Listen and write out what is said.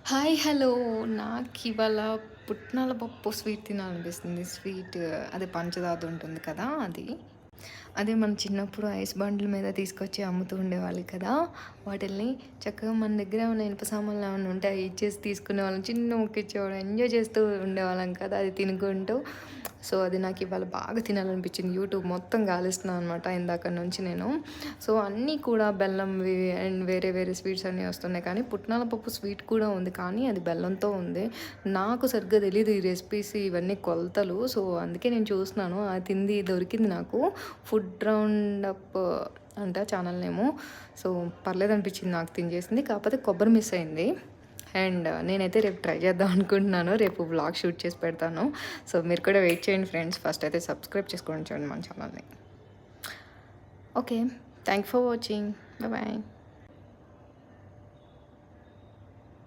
Hi hello నాకు ఇవాళ పుట్నాల పప్పు స్వీట్ తినాలనిపిస్తుంది. స్వీట్ అదే పంచదార ఉంటుంది కదా అది. అదే మన చిన్నప్పుడు ఐస్ బండ్ల మీద తీసుకొచ్చి అమ్ముతూ ఉండేవాళ్ళు కదా! వాటిల్ని చక్కగా మన దగ్గర ఏమైనా ఇనుప సామాన్లు ఏమన్నా ఉంటే అయి ఇచ్చేసి తీసుకునేవాళ్ళం. చిన్న ముక్క ఇచ్చేవాడు. ఎంజాయ్ చేస్తూ ఉండేవాళ్ళం కదా! అది తినుకుంటూ. సో, అది నాకు ఇవాళ బాగా తినాలనిపించింది. యూట్యూబ్ మొత్తం గాలిస్తున్నాను అనమాట ఇందాక నుంచి నేను. సో, అన్నీ కూడా బెల్లంవి అండ్ వేరే వేరే స్వీట్స్ అన్నీ వస్తున్నాయి. కానీ పుట్నాల పప్పు స్వీట్ కూడా ఉంది. కానీ అది బెల్లంతో ఉంది. నాకు సరిగ్గా తెలీదు ఈ రెసిపీస్ ఇవన్నీ కొలతలు. సో, అందుకే నేను చూస్తున్నాను. అది తింది దొరికింది నాకు. ఫుడ్ రౌండప్ అంట ఛానల్ నేము. సో, పర్లేదనిపించింది నాకు తినేసింది. కాకపోతే కొబ్బరి మిస్ అయింది. అండ్ నేనైతే రేపు ట్రై చేద్దాం అనుకుంటున్నాను. రేపు వ్లాగ్ షూట్ చేసి పెడతాను. సో, మీరు కూడా వెయిట్ చేయండి ఫ్రెండ్స్. ఫస్ట్ అయితే సబ్స్క్రైబ్ చేసుకోండి చూడండి మన ఛానల్‌ని. Okay. Thank for watching. Bye.